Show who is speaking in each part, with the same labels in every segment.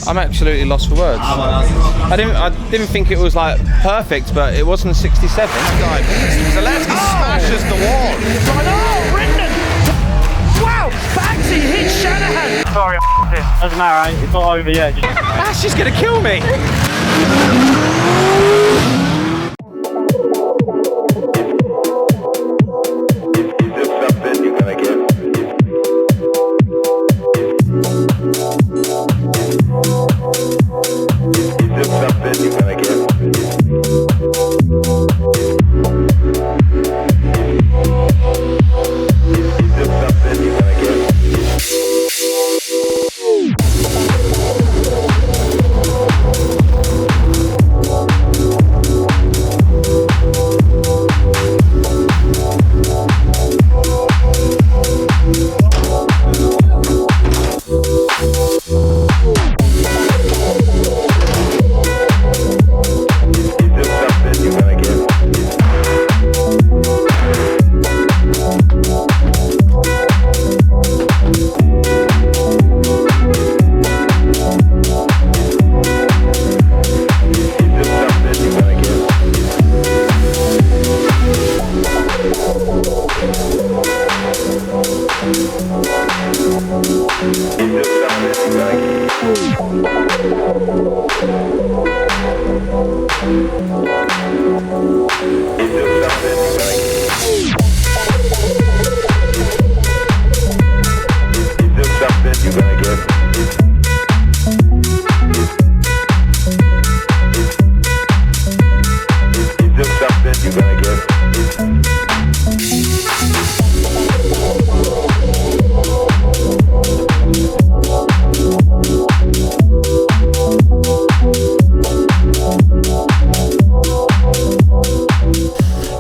Speaker 1: I'm absolutely lost for words. I didn't think it was like perfect, but it wasn't 67.
Speaker 2: Zalewski smashes the wall.
Speaker 3: I know, Brendan! Wow, Baggsy hit Shanahan.
Speaker 4: Sorry, it doesn't matter, it's not over yet.
Speaker 1: That's just gonna kill me.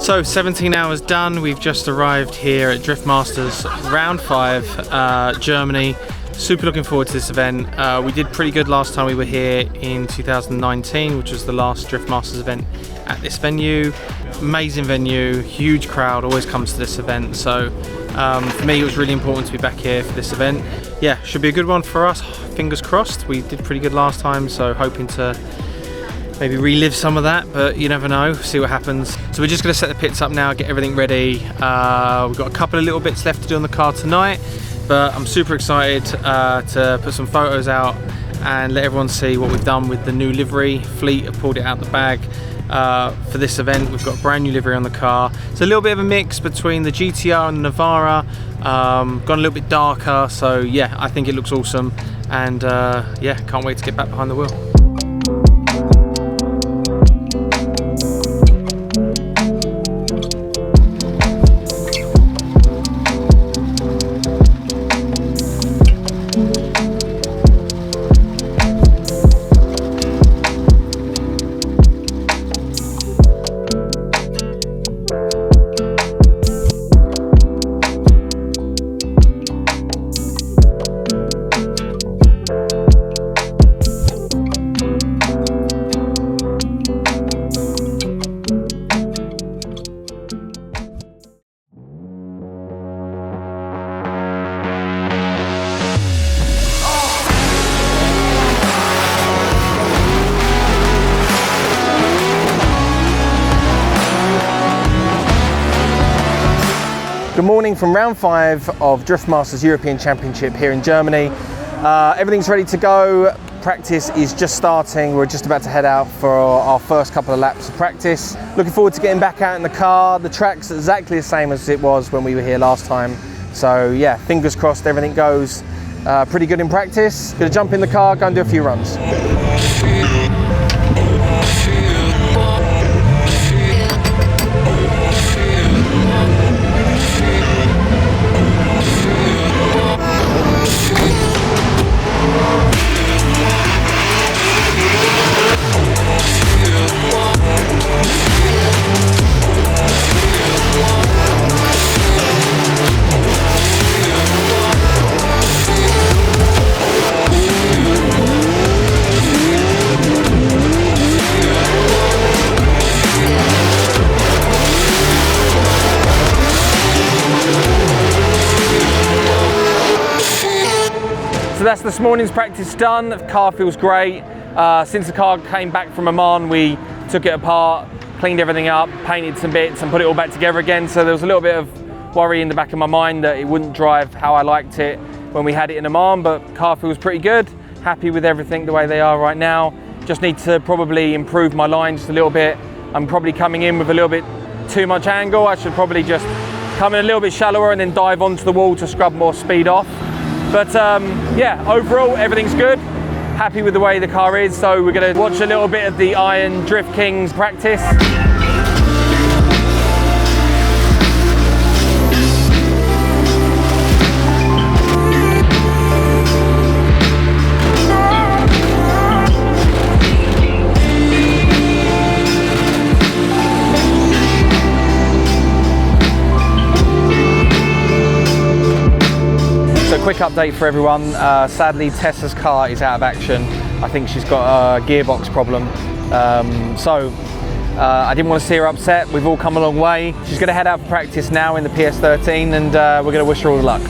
Speaker 1: So 17 hours done, we've just arrived here at Drift Masters round 5, Germany. Super looking forward to this event. We did pretty good last time we were here in 2019, which was the last Drift Masters event at this venue. Amazing venue, huge crowd, always comes to this event. So for me it was really important to be back here for this event. Yeah, should be a good one for us, fingers crossed. We did pretty good last time, so hoping to maybe relive some of that, but you never know, see what happens. So we're just going to set the pits up now, get everything ready. We've got a couple of little bits left to do on the car tonight, but I'm super excited to put some photos out and let everyone see what we've done with the new livery. Fleet have pulled it out the bag for this event. We've got a brand new livery on the car. It's a little bit of a mix between the GTR and the Nivara, gone a little bit darker, so yeah, I think it looks awesome, and yeah, can't wait to get back behind the wheel. Good morning from round 5 of Drift Masters European Championship here in Germany. Everything's ready to go. Practice is just starting. We're just about to head out for our first couple of laps of practice. Looking forward to getting back out in the car. The track's exactly the same as it was when we were here last time. So yeah, fingers crossed everything goes pretty good in practice. Gonna jump in the car, go and do a few runs.
Speaker 5: that's this morning's practice done. The car feels great. Since the car came back from Oman, we took it apart, cleaned everything up, painted some bits and put it all back together again. So there was a little bit of worry in the back of my mind that it wouldn't drive how I liked it when we had it in Oman, but car feels pretty good. Happy with everything the way they are right now. Just need to probably improve my line just a little bit. I'm probably coming in with a little bit too much angle. I should probably just come in a little bit shallower and then dive onto the wall to scrub more speed off. But yeah, overall everything's good. Happy with the way the car is. So we're gonna watch a little bit of the Iron Drift Kings practice. Quick update for everyone. Sadly, Tessa's car is out of action. I think she's got a gearbox problem. I didn't want to see her upset. We've all come a long way. She's going to head out for practice now in the PS13, and we're going to wish her all the luck.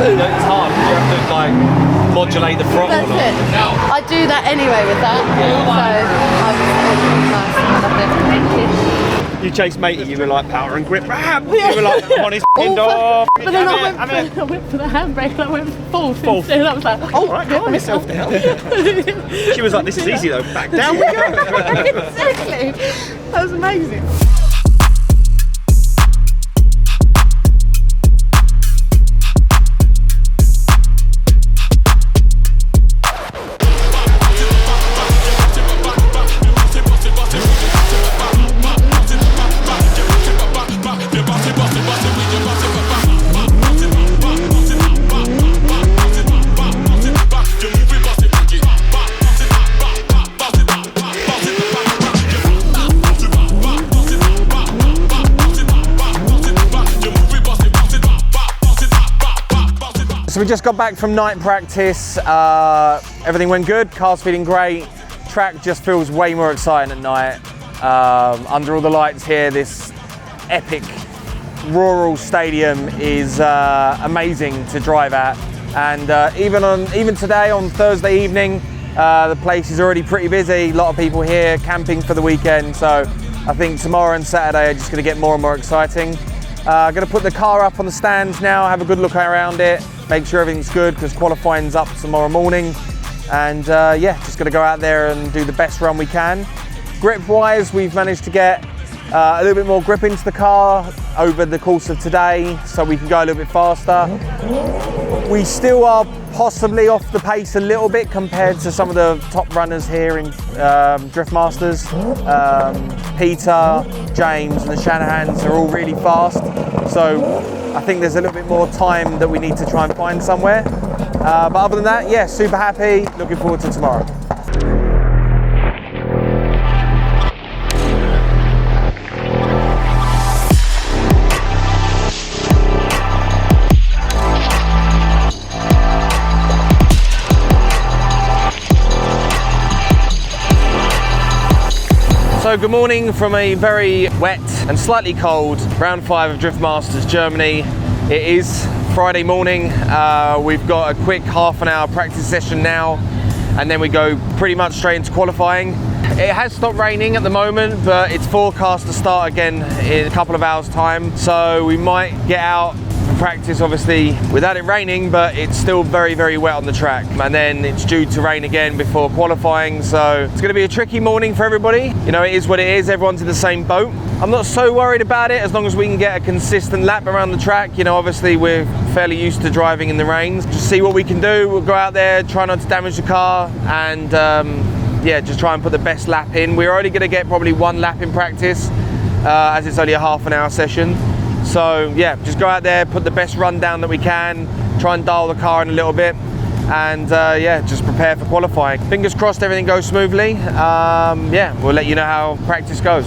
Speaker 5: It's hard, you have to like modulate the throttle.
Speaker 6: That's it. I do that anyway with that.
Speaker 2: You chased matey, you were like power and grip. Ram! You were like on his door.
Speaker 6: But then I went for the handbrake and I went full. And I was like, oh,
Speaker 2: right, calm myself down. She was like, this is easy though, back down we go.
Speaker 6: Exactly. That was amazing.
Speaker 5: So we just got back from night practice. Everything went good, car's feeling great. Track just feels way more exciting at night. Under all the lights here, this epic rural stadium is amazing to drive at. And even today on Thursday evening, the place is already pretty busy. A lot of people here camping for the weekend. So I think tomorrow and Saturday are just gonna get more and more exciting. I'm gonna put the car up on the stands now, have a good look around it, make sure everything's good because qualifying's up tomorrow morning. And yeah, just gonna go out there and do the best run we can. Grip wise, we've managed to get a little bit more grip into the car over the course of today so we can go a little bit faster. We still are possibly off the pace a little bit compared to some of the top runners here in Drift Masters. Peter, James and the Shanahans are all really fast, so I think there's a little bit more time that we need to try and find somewhere. But other than that, yeah, super happy, looking forward to tomorrow. So good morning from a very wet and slightly cold round 5 of Drift Masters Germany. It is Friday morning. We've got a quick half an hour practice session now and then we go pretty much straight into qualifying. It has stopped raining at the moment, but it's forecast to start again in a couple of hours time. So we might get out for practice, obviously, without it raining, but it's still very, very wet on the track. And then it's due to rain again before qualifying, so it's going to be a tricky morning for everybody. You know, it is what it is. Everyone's in the same boat. I'm not so worried about it as long as we can get a consistent lap around the track. You know, obviously, we're fairly used to driving in the rains. Just see what we can do. We'll go out there, try not to damage the car, and yeah, just try and put the best lap in. We're only going to get probably one lap in practice, as it's only a half-an-hour session. So yeah, just go out there, put the best run down that we can, try and dial the car in a little bit, and yeah, just prepare for qualifying. Fingers crossed everything goes smoothly. Yeah, we'll let you know how practice goes.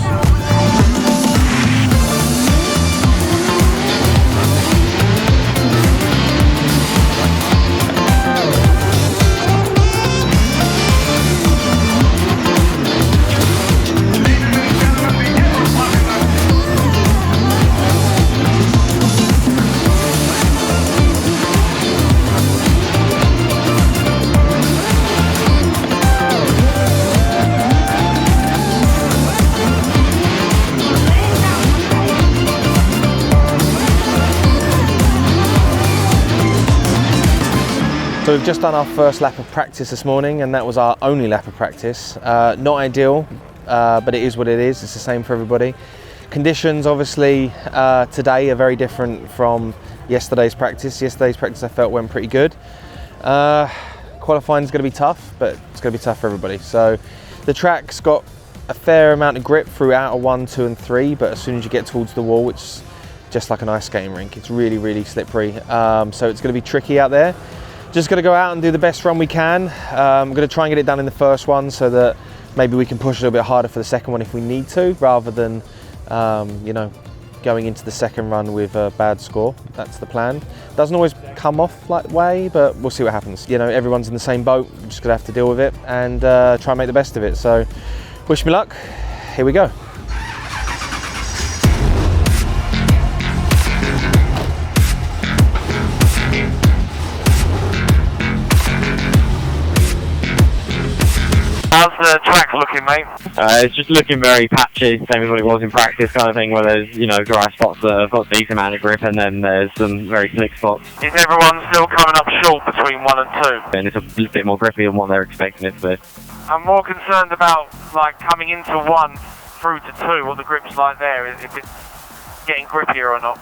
Speaker 5: So we've just done our first lap of practice this morning, and that was our only lap of practice. Not ideal, but it is what it is. It's the same for everybody. Conditions, obviously, today are very different from yesterday's practice. Yesterday's practice I felt went pretty good. Qualifying is going to be tough, but it's going to be tough for everybody. So the track's got a fair amount of grip throughout 1, 2 and 3, but as soon as you get towards the wall, it's just like an ice skating rink. It's really, really slippery. So it's going to be tricky out there. Just got to go out and do the best run we can. I'm going to try and get it done in the first one so that maybe we can push a little bit harder for the second one if we need to, rather than you know, going into the second run with a bad score. That's the plan. Doesn't always come off that way, but we'll see what happens. You know, everyone's in the same boat. We're just going to have to deal with it and try and make the best of it. So wish me luck. Here we go.
Speaker 4: How's the track looking, mate? It's just looking very patchy, same as what it was in practice, kind of thing, where there's, you know, dry spots that have got a decent amount of grip, and then there's some very slick spots.
Speaker 7: Is everyone still coming up short between 1 and 2?
Speaker 4: And it's a little bit more grippy than what they're expecting it to be.
Speaker 7: I'm more concerned about, like, coming into 1 through to 2, what the grip's like there, if it's getting grippier or not.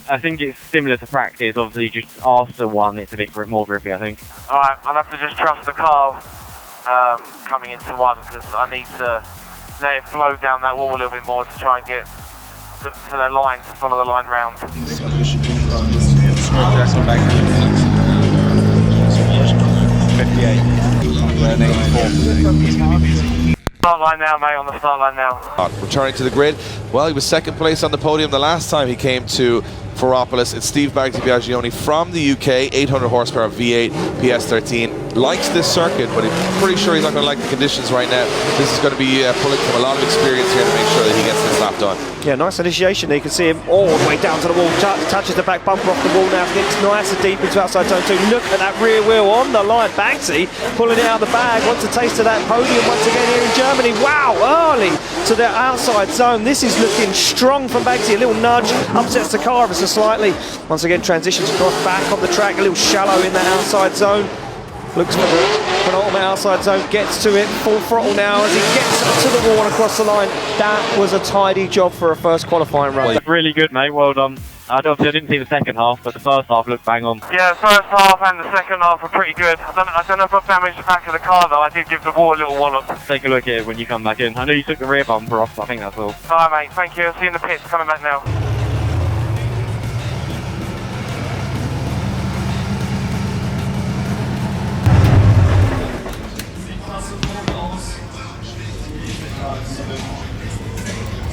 Speaker 4: I think it's similar to practice, obviously just after 1 it's a bit more grippy, I think.
Speaker 7: Alright, I'll have to just trust the car coming into 1, because I need to let it flow down that wall a little bit more to try and get to the line, to follow the line round. Start line now, mate, on the start line now.
Speaker 8: Returning to the grid, well, he was second place on the podium the last time he came to Ferropolis. It's Steve Baggsy from the UK, 800 horsepower V8 PS13. Likes this circuit, but I'm pretty sure he's not going to like the conditions right now. This is going to be pulling from a lot of experience here to make sure that he gets this lap done.
Speaker 2: Yeah, nice initiation there. You can see him all the way down to the wall, touches the back bumper off the wall now, gets nice and deep into outside zone 2. Look at that rear wheel on the line. Baggsy pulling it out of the bag, wants a taste of that podium once again here in Germany. Wow, early to the outside zone. This is looking strong from Baggsy. A little nudge, upsets the car ever so slightly. Once again, transitions across back on the track, a little shallow in that outside zone. Looks for the penultimate outside zone, gets to it, full throttle now as he gets to the wall and across the line. That was a tidy job for a first qualifying run.
Speaker 4: Really good, mate, well done. Obviously I didn't see the second half, but the first half looked bang on.
Speaker 7: Yeah, the first half and the second half were pretty good. I don't know if I've damaged the back of the car though. I did give the wall a little wallop.
Speaker 4: Take a look at it when you come back in. I know you took the rear bumper off, I think that's all.
Speaker 7: Alright mate, thank you. I'll see you in the pits, coming back now.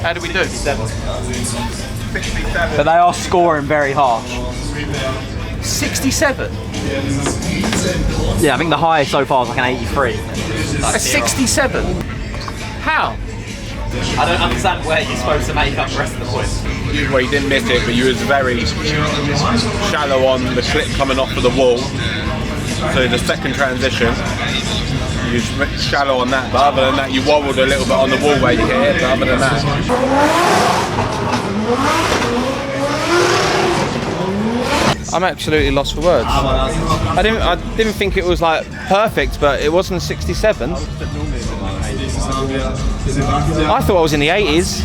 Speaker 1: How do we do?
Speaker 2: 67.
Speaker 9: But they are scoring very harsh.
Speaker 1: 67?
Speaker 9: Yeah, I think the highest so far is like an 83.
Speaker 1: A 67? How?
Speaker 9: I don't understand where you're supposed to make up the rest of the points.
Speaker 10: Well, you didn't miss it, but you was very shallow on the clip coming off of the wall. So the second transition, you was shallow on that, but other than that you wobbled a little bit on the wall where you hit it, but other than that.
Speaker 1: I'm absolutely lost for words. I didn't think it was like perfect, but it wasn't 67. I thought I was in the 80s.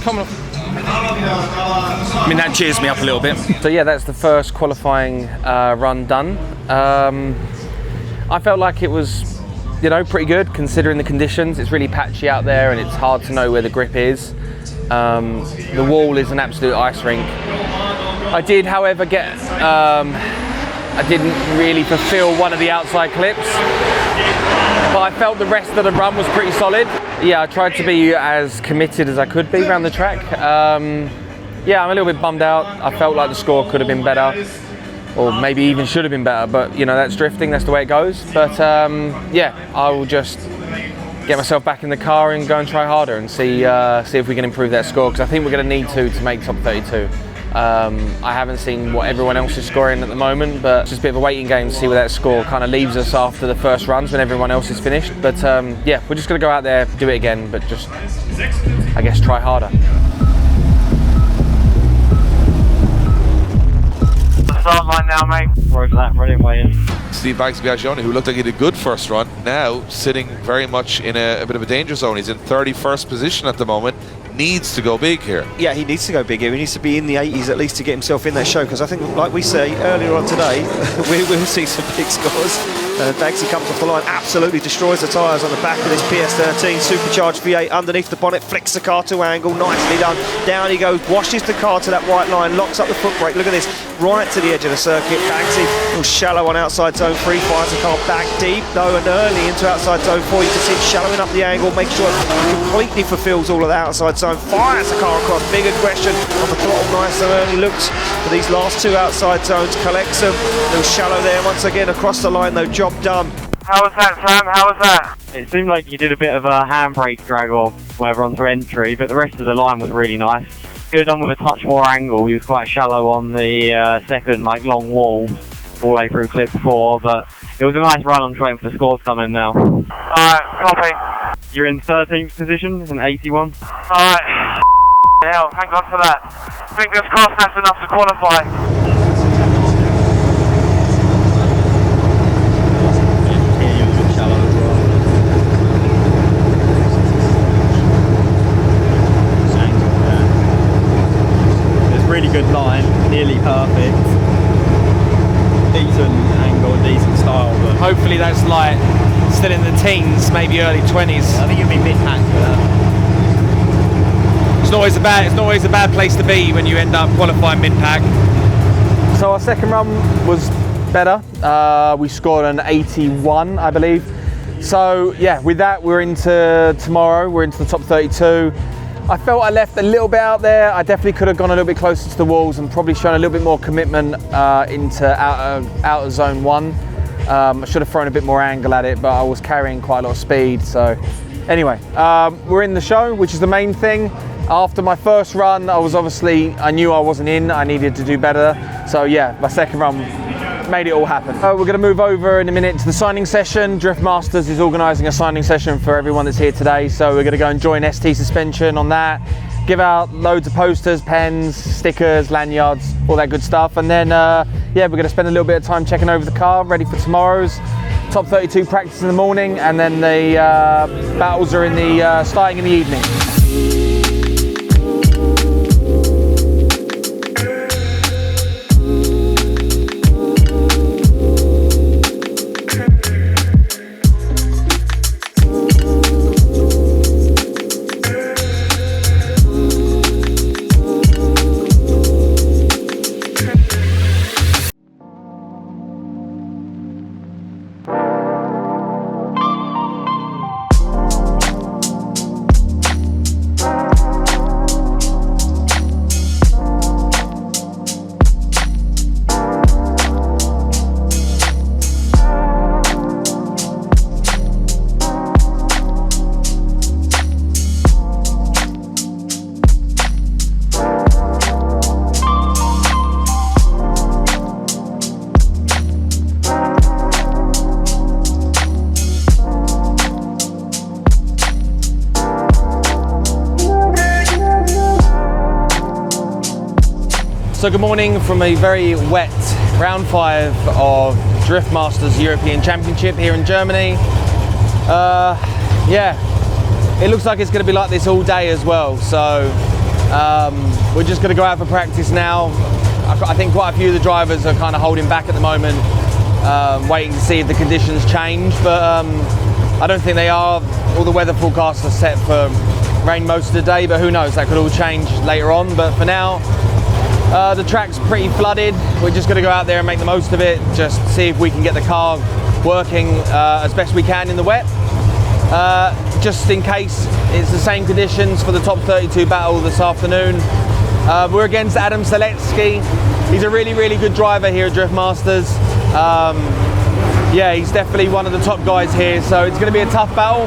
Speaker 1: Come on.
Speaker 11: I mean, that cheers me up a little bit.
Speaker 5: So yeah, that's the first qualifying run done. I felt like it was, you know, pretty good considering the conditions. It's really patchy out there and it's hard to know where the grip is. The wall is an absolute ice rink. I did, however, I didn't really fulfill one of the outside clips, but I felt the rest of the run was pretty solid. Yeah, I tried to be as committed as I could be around the track. Yeah, I'm a little bit bummed out. I felt like the score could have been better, or maybe even should have been better, but you know, that's drifting, that's the way it goes. But yeah, I will just get myself back in the car and go and try harder and see if we can improve that score, because I think we're going to need to make top 32. I haven't seen what everyone else is scoring at the moment, but it's just a bit of a waiting game to see where that score kind of leaves us after the first runs when everyone else is finished. But yeah, we're just going to go out there, do it again, but just, I guess, try harder.
Speaker 7: Start line now, mate. Roger that, ready and waiting.
Speaker 8: Steve Baggsy, who looked like he had a good first run, now sitting very much in a bit of a danger zone. He's in 31st position at the moment. Needs to go big here.
Speaker 2: Yeah, he needs to go big here. He needs to be in the 80s at least to get himself in that show, because I think, like we say earlier on today, we'll see some big scores. Baggsy comes off the line, absolutely destroys the tyres on the back of this PS13 supercharged V8 underneath the bonnet, flicks the car to angle, nicely done. Down he goes, washes the car to that white line, locks up the foot brake. Look at this, right to the edge of the circuit. Baggsy, a little shallow on outside zone 3, fires the car back deep, though, and early into outside zone 4. You can see it shallowing up the angle, make sure it completely fulfills all of the outside zone. Fires the car across, big aggression on the throttle, nice and early. Looks for these last 2 outside zones, collects them. A little shallow there once again across the line though, job done.
Speaker 7: How was that, Sam? How was that?
Speaker 4: It seemed like you did a bit of a handbrake drag or whatever onto entry, but the rest of the line was really nice. Could have done with a touch more angle. He was quite shallow on the second long wall all the way through clip 4, but it was a nice run. I'm waiting for the scores coming now.
Speaker 7: Alright, copy.
Speaker 4: You're in 13th position, it's an 81.
Speaker 7: Alright. Hell, thank God for that. Fingers crossed that's enough to qualify.
Speaker 9: Really good line, nearly perfect. Decent angle, decent style. But
Speaker 1: Hopefully that's like still in the teens, maybe early 20s.
Speaker 9: I think you'll be mid-pack for that.
Speaker 1: It's not always a bad place to be when you end up qualifying mid-pack.
Speaker 5: So our second run was better. We scored an 81, I believe. So yeah, with that we're into tomorrow. We're into the top 32. I felt I left a little bit out there. I definitely could have gone a little bit closer to the walls and probably shown a little bit more commitment into outer zone 1. I should have thrown a bit more angle at it, but I was carrying quite a lot of speed. So anyway, we're in the show, which is the main thing. After my first run, I knew I wasn't in. I needed to do better. So yeah, my second run made it all happen. We're going to move over in a minute to the signing session. Drift Masters is organising a signing session for everyone that's here today, so we're going to go and join ST Suspension on that, give out loads of posters, pens, stickers, lanyards, all that good stuff, and then yeah, we're going to spend a little bit of time checking over the car, ready for tomorrow's top 32 practice in the morning, and then the battles are starting in the evening. So good morning from a very wet round 5 of DriftMasters European Championship here in Germany. Yeah, it looks like it's going to be like this all day as well. So we're just going to go out for practice now. I think quite a few of the drivers are kind of holding back at the moment, waiting to see if the conditions change, but I don't think they are. All the weather forecasts are set for rain most of the day, but who knows, that could all change later on. But for now, the track's pretty flooded. We're just going to go out there and make the most of it, just see if we can get the car working as best we can in the wet. Just in case it's the same conditions for the top 32 battle this afternoon. We're against Adam Seletsky. He's a really, really good driver here at DriftMasters. Yeah, he's definitely one of the top guys here, so it's going to be a tough battle,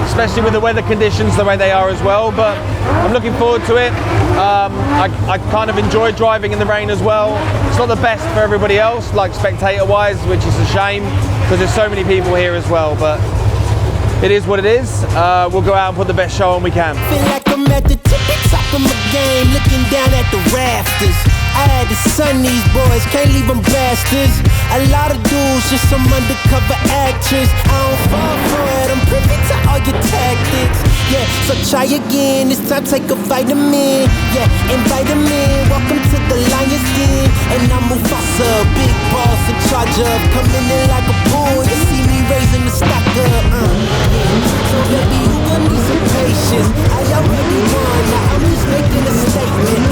Speaker 5: especially with the weather conditions the way they are as well, but I'm looking forward to it. I kind of enjoy driving in the rain as well. It's not the best for everybody else, like spectator-wise, which is a shame, because there's so many people here as well, but it is what it is. We'll go out and put the best show on we can.
Speaker 12: Feel like I'm at the tippy top of my game, looking down at the rafters. I had to son these boys, can't leave them bastards. A lot of dudes, just some undercover actors. I don't fall for it, I'm privy to all your tactics. Yeah, so try again, this time take a vitamin. Yeah, invite them in, welcome to the lion's den. And I'm Mufasa, big boss in charge of, coming in like a bull. You see me raising the stock up. So baby, you gon' need some patience. I already won, now I'm just making a statement.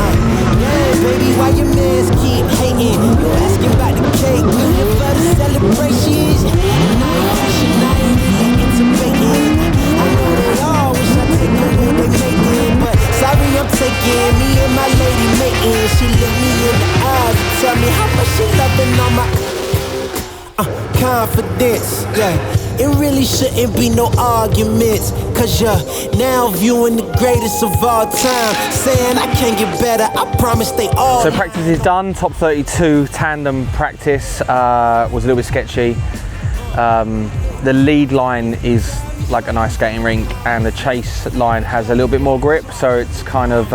Speaker 12: Yeah, baby, why your mans keep hating? You asking about the cake, you here for the celebrations. And I ain't passion, I ain't really into bacon. I know they all wish I take away they making, but sorry I'm taking me and my lady mating. She look me in the eyes and tell me how much she loving on my confidence. Yeah, it really shouldn't be no arguments, cause you're now viewing the greatest of all time, saying I can't get better, I promise they all.
Speaker 5: So practice is done. Top 32 tandem practice was a little bit sketchy. The lead line is like an ice skating rink, and the chase line has a little bit more grip, so it's kind of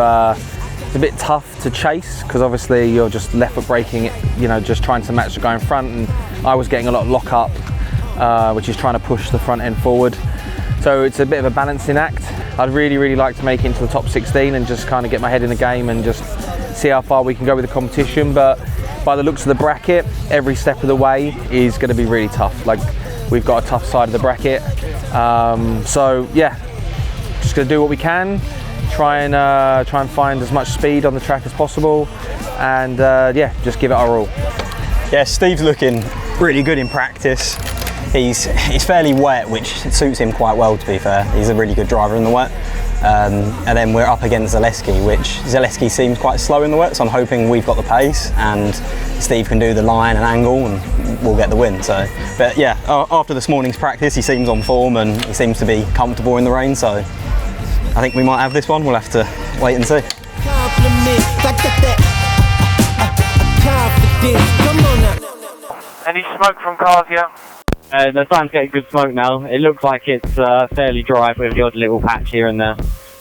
Speaker 5: it's a bit tough to chase, because obviously you're just left foot braking, you know, just trying to match the guy in front, and I was getting a lot of lock up, which is trying to push the front end forward. So it's a bit of a balancing act. I'd really, really like to make it into the top 16 and just kind of get my head in the game and just see how far we can go with the competition. But by the looks of the bracket, every step of the way is going to be really tough. Like, we've got a tough side of the bracket. So yeah, just going to do what we can, try and find as much speed on the track as possible, and yeah, just give it our all.
Speaker 9: Yeah, Steve's looking really good in practice. He's fairly wet, which suits him quite well, to be fair. He's a really good driver in the wet. And then we're up against Zaleski, which Zaleski seems quite slow in the wet, so I'm hoping we've got the pace and Steve can do the line and angle and we'll get the win. So, but yeah, after this morning's practice, he seems on form and he seems to be comfortable in the rain, so I think we might have this one. We'll have to wait and see.
Speaker 7: Any smoke from cars yet?
Speaker 4: The sun's getting good smoke now. It looks like it's fairly dry with the odd little patch here and there.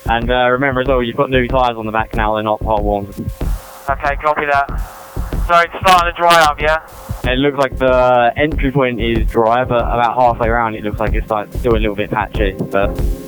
Speaker 4: And remember as well, you've got new tyres on the back now, they're not hot warms.
Speaker 7: Okay, copy that. So it's starting to dry up, yeah?
Speaker 4: It looks like the entry point is dry, but about halfway around it looks like it's still a little bit patchy.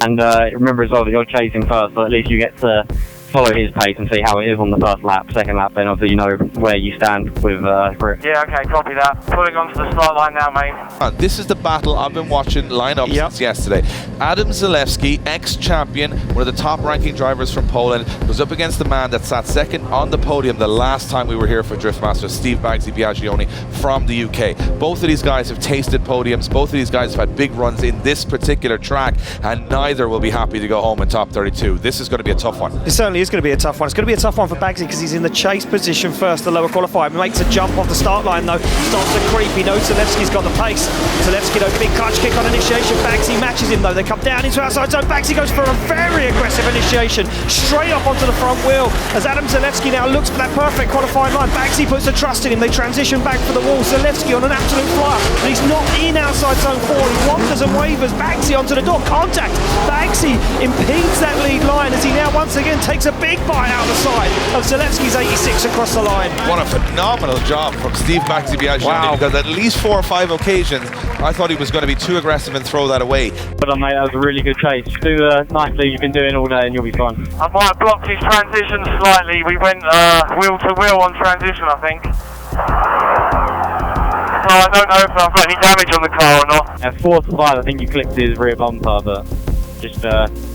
Speaker 4: And remember as well that you're chasing first, so at least you get to follow his pace and see how it is on the first lap. Second lap, then obviously you know where you stand with grip.
Speaker 7: Yeah, okay, copy that. Pulling onto the start line now, mate.
Speaker 8: This is the battle I've been watching line up since yesterday. Adam Zalewski, ex-champion, one of the top-ranking drivers from Poland, was up against the man that sat second on the podium the last time we were here for DriftMasters, Steve Baggsy from the UK. Both of these guys have tasted podiums. Both of these guys have had big runs in this particular track, and neither will be happy to go home in top 32. This is going to be a tough one.
Speaker 2: It certainly is going to be a tough one. It's going to be a tough one for Baggsy because he's in the chase position first, the lower qualifier. Makes a jump off the start line though. Starts to creep. He knows Zalewski's got the pace. Zalewski though, big clutch kick on initiation. Baggsy matches him though. They come down into outside zone. Baggsy goes for a very aggressive initiation, straight up onto the front wheel. As Adam Zalewski now looks for that perfect qualifying line. Baggsy puts the trust in him. They transition back for the wall. Zalewski on an absolute flyer. And he's not in outside zone 4. He wanders and wavers. Baggsy onto the door. Contact. Baggsy impedes that lead line as he now once again takes takes a big bite out of the side of Zalewski's 86 across the line.
Speaker 8: What a phenomenal job from Steve Baggsy, because at least 4 or 5 occasions I thought he was going to be too aggressive and throw that away.
Speaker 4: But mate, that was a really good chase. Do the nice lead you've been doing all day and you'll be fine.
Speaker 7: I might have blocked his transition slightly. We went wheel to wheel on transition, I think. So I don't know if I've got any damage on the car or not.
Speaker 4: At 4 to 5, I think you clipped his rear bumper, but just,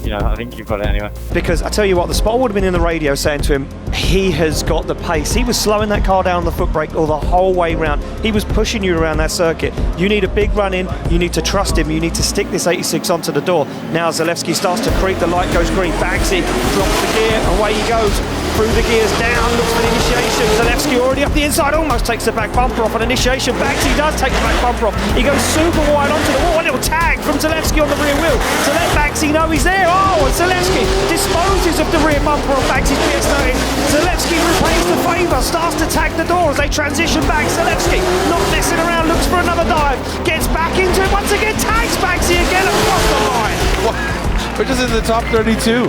Speaker 4: you know, I think you've got it anyway.
Speaker 2: Because I tell you what, the spotter would have been in the radio saying to him, he has got the pace. He was slowing that car down on the foot brake all the whole way round. He was pushing you around that circuit. You need a big run in, you need to trust him, you need to stick this 86 onto the door. Now Zalewski starts to creep, the light goes green. Baggsy drops the gear, away he goes. Through the gears, down, looks for the initiation. Zalewski already up the inside, almost takes the back bumper off on initiation. Baggsy does take the back bumper off. He goes super wide onto the wall. A little tag from Zalewski on the rear wheel to let Baggsy know he's there. Oh, and Zalewski disposes of the rear bumper on Baggsy's PS13. Zalewski repays the favour, starts to tag the door as they transition back. Zalewski not messing around, looks for another dive, gets back into it once again, tags Baggsy again across the line.
Speaker 8: We're just in the top 32,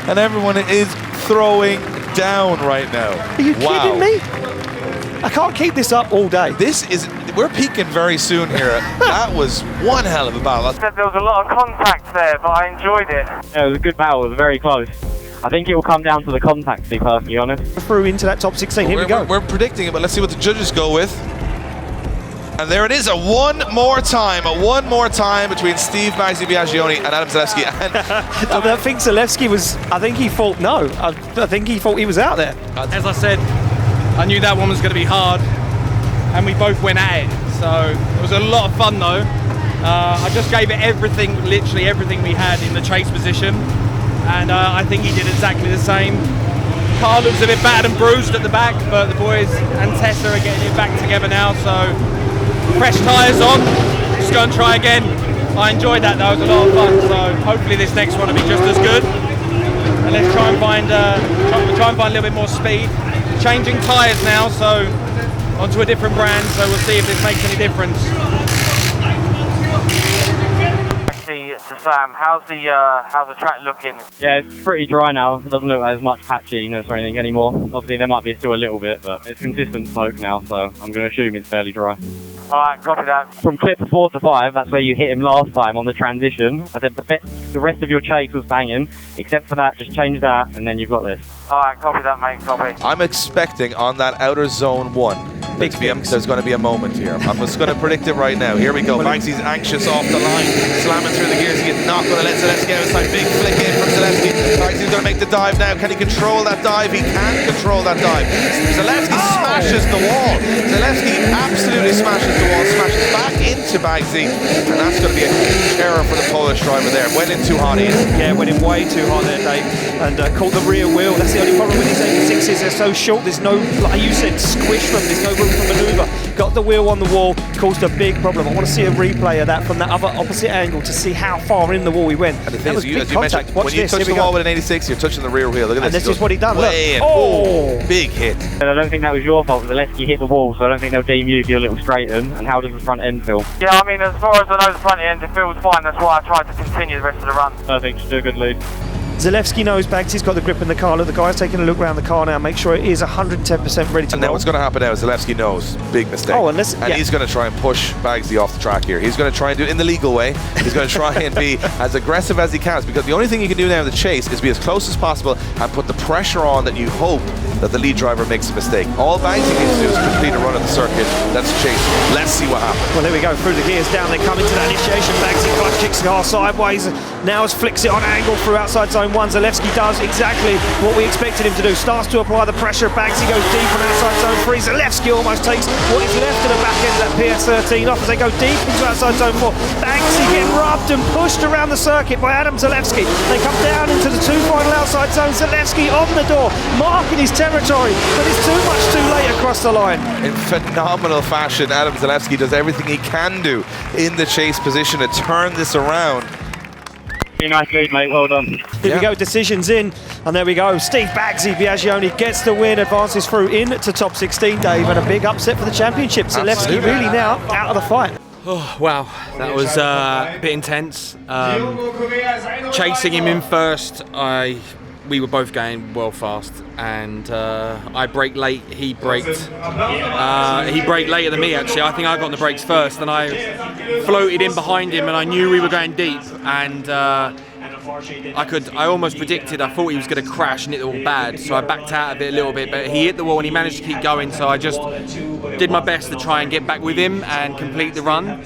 Speaker 8: and everyone is throwing down right now.
Speaker 2: Are you kidding me? I can't keep this up all day.
Speaker 8: We're peaking very soon here. That was one hell of a battle.
Speaker 7: There was a lot of contact there, but I enjoyed it.
Speaker 4: Yeah, it was a good battle, it was very close. I think it will come down to the contact, to be perfectly honest.
Speaker 2: Through into that top 16, here we go.
Speaker 8: We're predicting it, but let's see what the judges go with. And there it is, a one more time between Steve Baggsy and Adam Zalewski.
Speaker 2: I think Zalewski was, I think he thought no. I think he thought he was out there.
Speaker 1: As I said, I knew that one was going to be hard, and we both went at it. So it was a lot of fun though. I just gave it everything, literally everything we had in the chase position, and I think he did exactly the same. Car looks a bit battered and bruised at the back, but the boys and Tessa are getting it back together now, so fresh tyres on, just go and try again. I enjoyed that, that was a lot of fun, so hopefully this next one will be just as good. And let's try and find a little bit more speed. Changing tyres now, so onto a different brand, so we'll see if this makes any difference.
Speaker 7: To Sam, how's the track looking?
Speaker 4: Yeah, it's pretty dry now. It doesn't look as much patchiness or anything anymore. Obviously there might be still a little bit, but it's consistent smoke now, so I'm going to assume it's fairly dry.
Speaker 7: Alright, copy that.
Speaker 4: From clip 4 to 5, that's where you hit him last time on the transition. I said the rest of your chase was banging, except for that, just change that, and then you've got this.
Speaker 7: Alright, copy that, mate, copy.
Speaker 8: I'm expecting on that outer zone 1, there's going to be a moment here. I'm just going to predict it right now. Here we go. Baggsy's anxious off the line, slamming through the gears. He gets not going to let Zalewski outside. Big flick in from Zalewski. Baggsy's going to make the dive now. Can he control that dive? He can control that dive. Zalewski smashes the wall. Zalewski absolutely smashes the wall, smashes back into Baggsy, and that's going to be a huge error for the Polish driver there. Went in too hot, Ian.
Speaker 2: Yeah, went in way too hot there, Dave, and caught the rear wheel. That's the only problem with these 86s. They're so short. There's no, like you said, squish them. There's no room for manoeuvre. Got the wheel on the wall, caused a big problem. I want to see a replay of that from the other opposite angle to see how far in the wall he went.
Speaker 8: And the thing is, as you mentioned, when you touch the wall with an 86, you're touching the rear wheel. Look at
Speaker 2: this. And this is what he done.
Speaker 8: Way in.
Speaker 2: Oh,
Speaker 8: big hit.
Speaker 4: And I don't think that was your fault. Zalewski hit the wall, so I don't think they'll deem you if you're a little straighten. And how does the front end feel?
Speaker 7: Yeah, I mean, as far as I know, the front end, it feels fine. That's why I tried to continue the rest of the run.
Speaker 4: Perfect, just do a good lead.
Speaker 2: Zalewski knows Baggsy's got the grip in the car. Look, the guy's taking a look around the car now, make sure it is 110% ready to
Speaker 8: And now
Speaker 2: roll.
Speaker 8: what's going to happen now is Zalewski knows, big mistake.
Speaker 2: Oh, and
Speaker 8: he's going to try and push Baggsy off the track here. He's going to try and do it in the legal way. He's going to try and be as aggressive as he can, because the only thing you can do now in the chase is be as close as possible and put the pressure on that you hope that the lead driver makes a mistake. All Baggsy needs to do is complete a run of the circuit. Let's chase. Let's see what happens.
Speaker 2: Well, there we go. Through the gears down, they come into that initiation. Baggsy clutch kicks the car sideways. Now flicks it on angle through outside zone 1. Zalewski does exactly what we expected him to do. Starts to apply the pressure. Baggsy goes deep on outside zone 3. Zalewski almost takes what is left of the back end of that PS13 off as they go deep into outside zone 4. Baggsy getting rubbed and pushed around the circuit by Adam Zalewski. They come down into the 2 final outside zones. Zalewski on the door, marking his territory, but it's too much too late across the line.
Speaker 8: In phenomenal fashion, Adam Zalewski does everything he can do in the chase position to turn this around.
Speaker 4: Nice lead, mate. Well done.
Speaker 2: Here we go, decisions in, and there we go. Steve Baggsy gets the win, advances through into top 16, Dave, and a big upset for the championship. Zalewski really now out of the fight.
Speaker 1: Oh, wow, that was a bit intense. Chasing him in first, I
Speaker 11: we were both going well fast, and I braked late. He braked later than me. Actually, I think I got on the brakes first, and I floated in behind him, and I knew we were going deep, and I almost predicted. I thought he was going to crash and hit the wall bad, so I backed out of it a little bit. But he hit the wall and he managed to keep going. So I just did my best to try and get back with him and complete the run.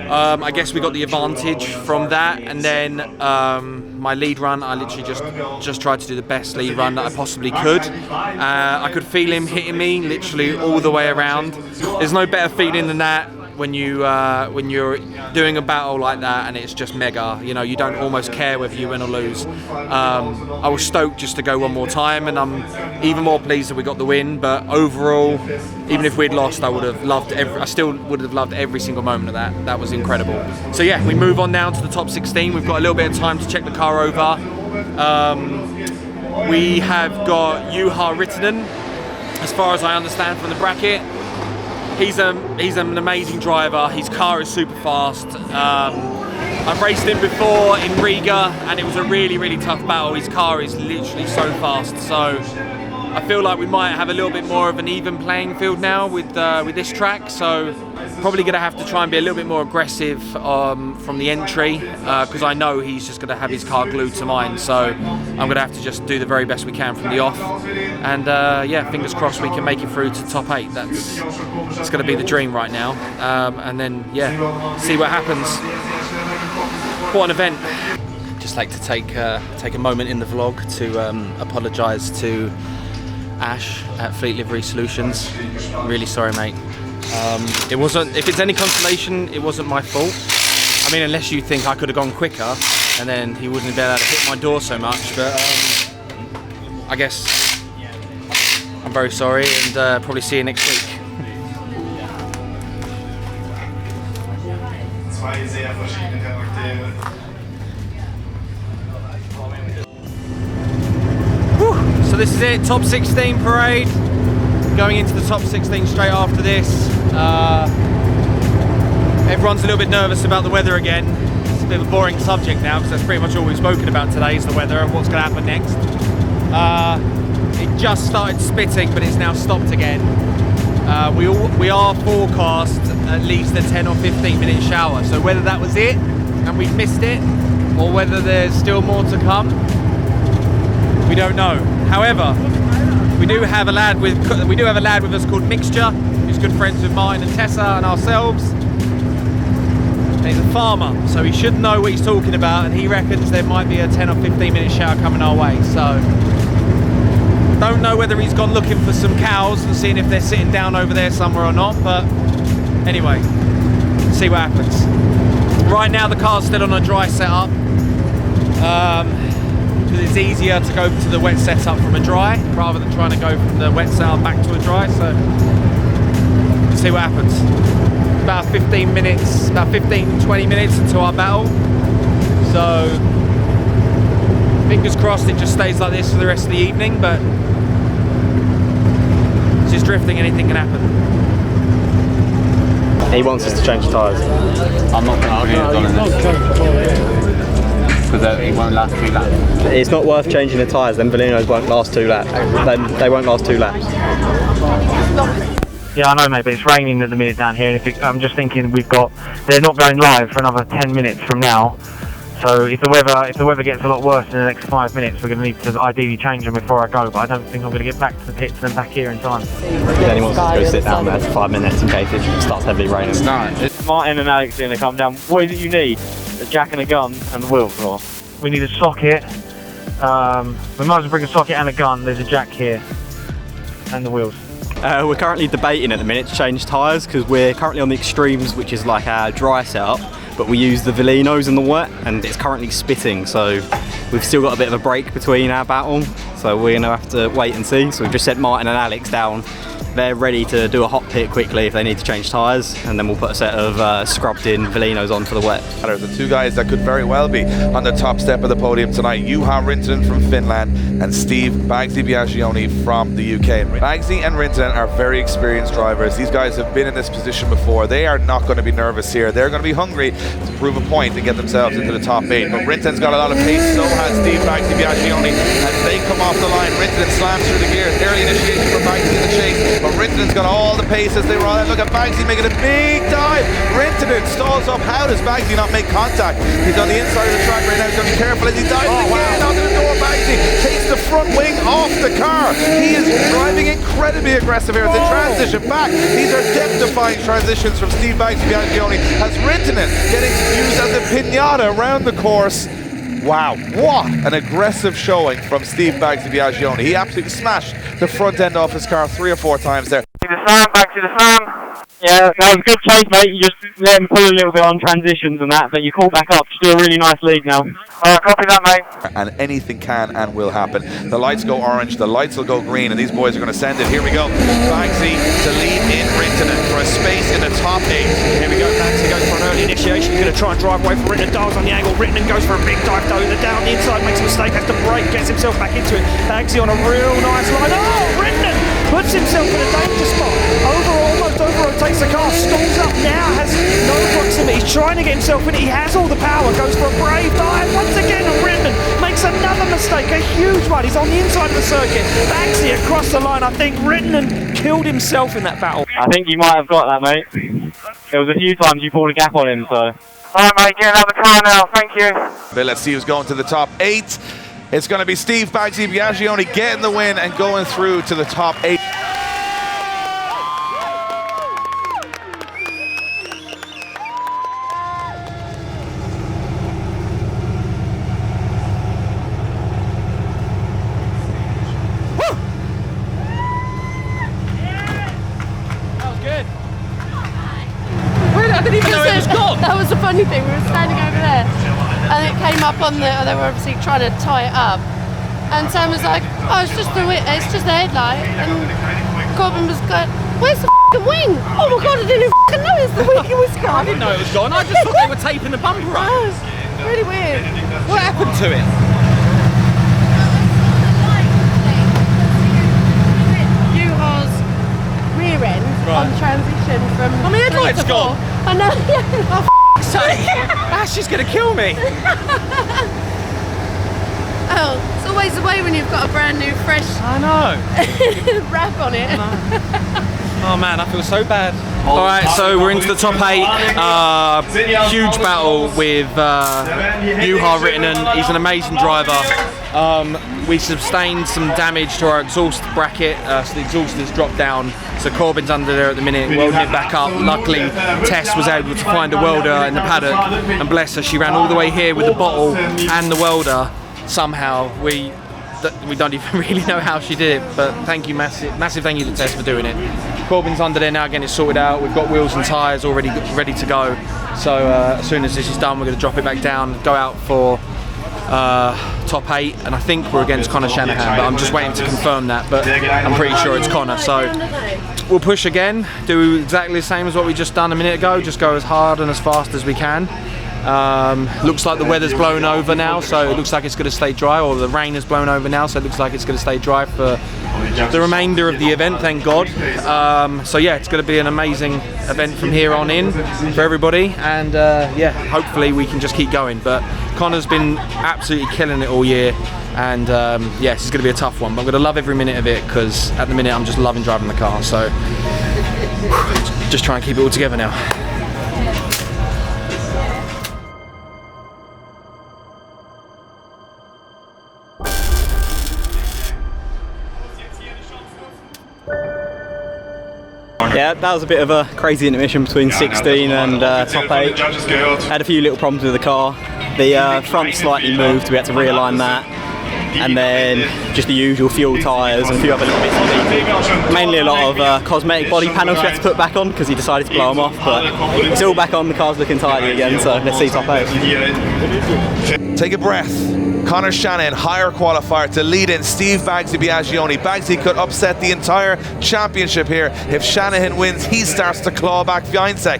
Speaker 11: I guess we got the advantage from that, and then my lead run, I literally just tried to do the best lead run that I possibly could. I could feel him hitting me literally all the way around. There's no better feeling than that when you're doing a battle like that, and it's just mega. You know, you don't almost care whether you win or lose. I was stoked just to go one more time, and I'm even more pleased that we got the win. But overall, even if we'd lost, I still would have loved every single moment of that. That was incredible. So yeah, we move on now to the top 16. We've got a little bit of time to check the car over. We have got Juha Rittinen, as far as I understand from the bracket. He's an amazing driver. His car is super fast. I've raced him before in Riga, and it was a really, really tough battle. His car is literally so fast. So I feel like we might have a little bit more of an even playing field now with this track. So probably going to have to try and be a little bit more aggressive from the entry, because I know he's just going to have his car glued to mine. So I'm going to have to just do the very best we can from the off. And yeah, fingers crossed we can make it through to top 8. That's going to be the dream right now. And then yeah, see what happens. What an event. Just like to take a moment in the vlog to apologise to Ash at Fleet Livery Solutions. Really sorry, mate. It wasn't. If it's any consolation, it wasn't my fault. I mean, unless you think I could have gone quicker, and then he wouldn't have been able to hit my door so much. But I guess I'm very sorry, and probably see you next week. So this is it, top 16 parade. Going into the top 16 straight after this. Everyone's a little bit nervous about the weather again. It's a bit of a boring subject now, because that's pretty much all we've spoken about today is the weather and what's going to happen next. It just started spitting, but it's now stopped again. We are forecast at least a 10 or 15 minute shower, so whether that was it and we missed it, or whether there's still more to come, we don't know. However, we do have a lad with us called Mixture, who's good friends with Martin and Tessa and ourselves. And he's a farmer, so he should know what he's talking about, and he reckons there might be a 10 or 15 minute shower coming our way. So don't know whether he's gone looking for some cows and seeing if they're sitting down over there somewhere or not, but anyway, see what happens. Right now the car's still on a dry setup, because it's easier to go to the wet setup from a dry rather than trying to go from the wet setup back to a dry. So see what happens. About 15 minutes, about 15-20 minutes into our battle. So fingers crossed it just stays like this for the rest of the evening, but it's just drifting, anything can happen.
Speaker 9: He wants us to change tyres.
Speaker 10: I'm not going to because it won't last 2 laps.
Speaker 9: It's not worth changing the tyres, then Valinos won't last 2 laps. They won't last 2 laps.
Speaker 4: Yeah, I know, mate, but it's raining at the minute down here, and I'm just thinking they're not going live for another 10 minutes from now. So if the weather gets a lot worse in the next 5 minutes, we're going to need to ideally change them before I go. But I don't think I'm going to get back to the pits and back here in time.
Speaker 9: Then he wants us to go sit down there for 5 minutes in case it starts heavily raining.
Speaker 4: Martin and Alex are going to come down. What is it you need? A jack and a gun and the wheel floor. We need a socket. We might as well bring a socket and a gun. There's a jack here and the wheels.
Speaker 9: We're currently debating at the minute to change tyres because we're currently on the extremes, which is like our dry setup, but we use the Valinos in the wet and it's currently spitting, so we've still got a bit of a break between our battle, so we're going to have to wait and see. So we've just sent Martin and Alex down they're ready to do a hot pit quickly if they need to change tyres, and then we'll put a set of scrubbed in Velinos on for the wet.
Speaker 8: The two guys that could very well be on the top step of the podium tonight, Juha Rintanen from Finland and Steve Baggsy from the UK. Baggsy and Rintanen are very experienced drivers. These guys have been in this position before. They are not going to be nervous here. They're going to be hungry to prove a point and get themselves into the top 8. But Rintanen's got a lot of pace, so has Steve Baggsy as they come off the line. Rintanen slams through the gears. Early initiation for Baggsy in the chase, but Rintanen's got all the pace as they run. Look at Baggsy making a big dive. Rintanen stalls up. How does Baggsy not make contact? He's on the inside of the track right now. He's going to be careful as he dives again onto the door. Baggsy takes the front wing off the car. He is driving incredibly aggressive here. It's a transition back. These are depth-defying transitions from Steve Baggsy as Rintanen getting used as a pinata around the course. Wow, what an aggressive showing from Steve Baggsy. He absolutely smashed the front end off his car 3 or 4 times there.
Speaker 4: Back to the slam. Yeah, that was a good chase, mate. You just let him pull a little bit on transitions and that, but you caught back up. Still a really nice lead now. Copy that, mate.
Speaker 8: And anything can and will happen. The lights go orange, the lights will go green, and these boys are going to send it. Here we go. Baggsy to lead in Rintanen for a space in the top 8.
Speaker 3: Here we go. Baggsy goes for an early initiation. He's going to try and drive away from Rintanen. Dials on the angle. Rintanen goes for a big dive. Down the inside, makes a mistake, has to brake, gets himself back into it. Baggsy on a real nice line. Oh, Rintanen puts himself in a danger spot. Almost over-rotates the car, stalls up now, has no proximity. He's trying to get himself in it. He has all the power, goes for a brave dive once again, and Rintanen makes another mistake, a huge one. He's on the inside of the circuit. Baggsy across the line. I think Rintanen killed himself in that battle.
Speaker 4: I think you might have got that, mate. There was a few times you pulled a gap on him, so. Alright, mate, get another car now, thank you.
Speaker 8: But let's see who's going to the top 8. It's going to be Steve Baggsy getting the win and going through to the top 8.
Speaker 6: That was the funny thing, we were standing over there and it came up on the, they were obviously trying to tie it up, and Sam was like, oh, it's just the headlight, and Corbin was going, where's the f***ing wing? Oh my god, I didn't f***ing notice the wing was gone.
Speaker 11: I didn't know it was gone, I just thought they were taping the bumper up.
Speaker 6: Oh, really weird.
Speaker 11: What happened to it?
Speaker 6: Juha's rear end on transition from
Speaker 11: I mean, headlight's gone.
Speaker 6: I know, yeah.
Speaker 11: Oh, that's just gonna kill me.
Speaker 6: Oh, it's always the way when you've got a brand new, fresh wrap on it.
Speaker 11: Oh man, I feel so bad. Alright, so we're into the top 8. Huge battle with Juha Rintanen. He's an amazing driver. We sustained some damage to our exhaust bracket, so the exhaust has dropped down. So Corbin's under there at the minute, welding it back up. Luckily, Tess was able to find a welder in the paddock, and bless her, she ran all the way here with the bottle and the welder. Somehow, we don't even really know how she did it, but thank you, massive thank you to Tess for doing it. Corbin's under there now, getting it sorted out. We've got wheels and tyres already ready to go. So as soon as this is done, we're going to drop it back down, go out for top 8, and I think we're against Connor Shanahan, but I'm just waiting to confirm that, but I'm pretty sure it's Connor. So we'll push again, do exactly the same as what we just done a minute ago, just go as hard and as fast as we can. Looks like the weather's blown over now, so it looks like it's going to stay dry, or the rain has blown over now, so it looks like it's going to stay dry for the remainder of the event, thank God. So yeah, it's going to be an amazing event from here on in for everybody, and yeah, hopefully we can just keep going. But Connor's been absolutely killing it all year, and yes, it's going to be a tough one, but I'm going to love every minute of it, because at the minute I'm just loving driving the car, so just try and keep it all together now.
Speaker 9: Yeah, that was a bit of a crazy intermission between 16 and top 8. Had a few little problems with the car. The front slightly moved, we had to realign that. and then just the usual fuel tyres and a few other little bits and pieces. Mainly a lot of cosmetic body panels we had to put back on because he decided to blow them off, but it's all back on, the car's looking tidy again, so let's see top 8.
Speaker 8: Take a breath. Connor Shanahan, higher qualifier to lead in Steve Baggsy Biagioni. Baggsy could upset the entire championship here. If Shanahan wins, he starts to claw back Vinesek.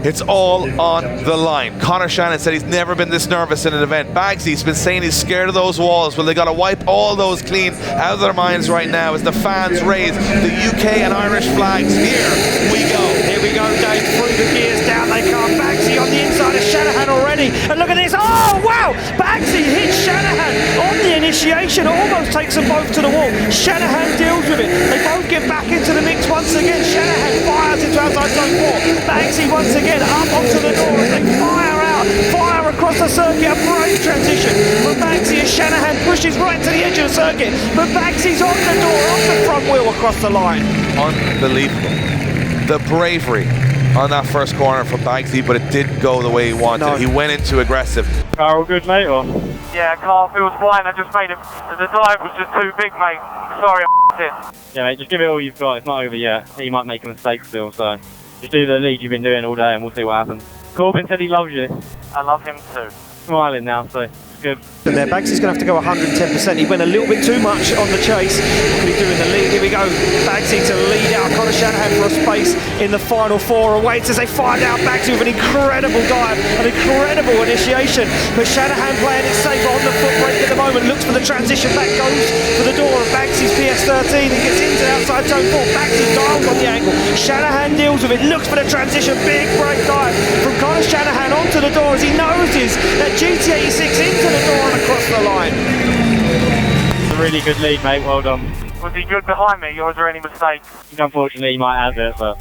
Speaker 8: It's all on the line. Connor Shanahan said he's never been this nervous in an event. Baggsy's been saying he's scared of those walls. Well, they got to wipe all those clean out of their minds right now as the fans raise the UK and Irish flags. Here we go.
Speaker 3: Here we go, Dave. Through the gears, down they come. Baggsy on the inside of Shanahan already. And look at this. Oh, wow. Baggsy hits Shanahan on the initiation. Almost takes them both to the wall. Shanahan deals with it. They both get back into the mix once again. Shanahan fires into outside zone 4. Baggsy once again up onto the door as they fire out, fire across the circuit, a brave transition from Baggsy as Shanahan pushes right to the edge of the circuit, but Baggsy's on the door, off the front wheel across the line.
Speaker 8: Unbelievable. The bravery on that first corner from Baggsy, but it didn't go the way he wanted. No. He went into aggressive.
Speaker 4: Car all good, mate? Or?
Speaker 7: Yeah, car feels fine. I just made it. The dive was just too big, mate. Sorry, I it.
Speaker 4: Yeah, mate, just give it all you've got. It's not over yet. You might make a mistake still, so just do the lead you've been doing all day and we'll see what happens. Corbin said he loves you.
Speaker 7: I love him too.
Speaker 4: Smiling now, so it's good.
Speaker 2: And there, Baggsy's going to have to go 110%. He went a little bit too much on the chase. What can he do in the lead? Here we go. Baggsy to lead out Connor Shanahan for a space in the final 4 away as they fired out Baggsy with an incredible dive, an incredible initiation. But Shanahan playing it safe on the foot brake at the moment, looks for the transition back, goes for the door of Baggsy's PS13 and gets into outside zone 4. Baggsy dials on the angle. Shanahan deals with it, looks for the transition, big brake dive from Connor Shanahan onto the door as he noses that GT86 into the door and across the line.
Speaker 4: It's a really good lead, mate, well done.
Speaker 7: Was he good behind me, or was there any mistake?
Speaker 4: Unfortunately, he might have it, but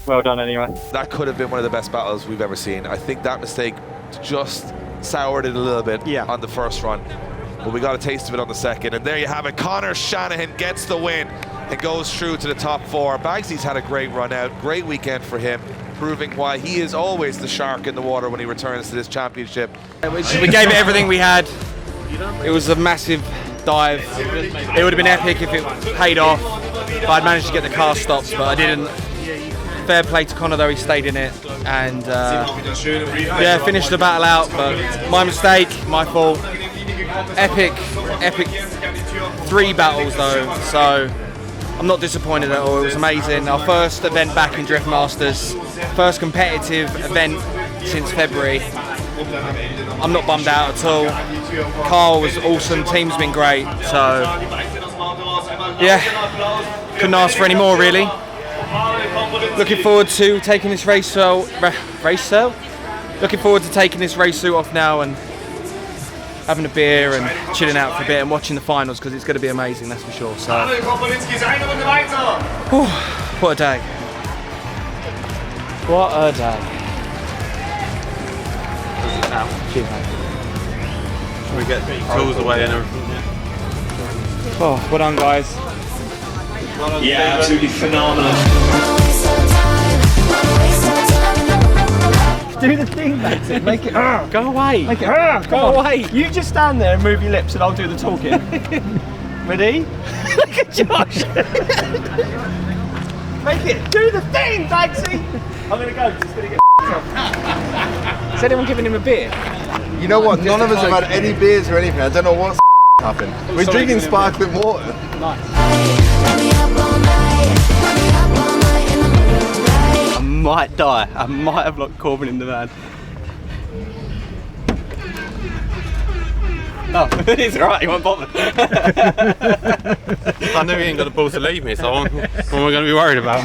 Speaker 4: well done anyway.
Speaker 8: That could have been one of the best battles we've ever seen. I think that mistake just soured it a little bit on the first run, but we got a taste of it on the second, and there you have it. Connor Shanahan gets the win and goes through to the top 4. Baggsy's had a great run out, great weekend for him, proving why he is always the shark in the water when he returns to this championship.
Speaker 11: We gave it everything we had. It was a massive dive. It would have been epic if it paid off, if I'd managed to get the car stopped, but I didn't. Fair play to Connor though, he stayed in it, and yeah, finished the battle out, but my mistake, my fault. Epic 3 battles though, so I'm not disappointed at all. It was amazing. Our first event back in Drift Masters, first competitive event since February. I'm not bummed out at all. Carl was awesome, team's been great, so yeah, couldn't ask for any more really. Looking forward to taking this race suit off now and having a beer and chilling out for a bit and watching the finals because it's going to be amazing, that's for sure. So, whew, what a day. What a day. Cheers, mate.
Speaker 10: We get tools away and everything.
Speaker 11: Oh, well done, guys.
Speaker 13: Yeah, absolutely phenomenal.
Speaker 2: Do the thing, Baggsy. Make it.
Speaker 11: Go away.
Speaker 2: Make it. Go away. You just stand there and move your lips, and I'll do the talking. Ready? Look at Josh. Make it. Do the thing, Baggsy. I'm gonna go. It's gonna get off. Is anyone giving him a beer?
Speaker 14: You know what? None of us have had any beers or anything. I don't know what's happened. We're drinking sparkling water.
Speaker 11: Nice.
Speaker 9: I might die. I might have locked Corbin in the van. Oh, it's alright, he won't bother.
Speaker 10: I know he ain't got the balls to leave me, so what am I going to be worried about?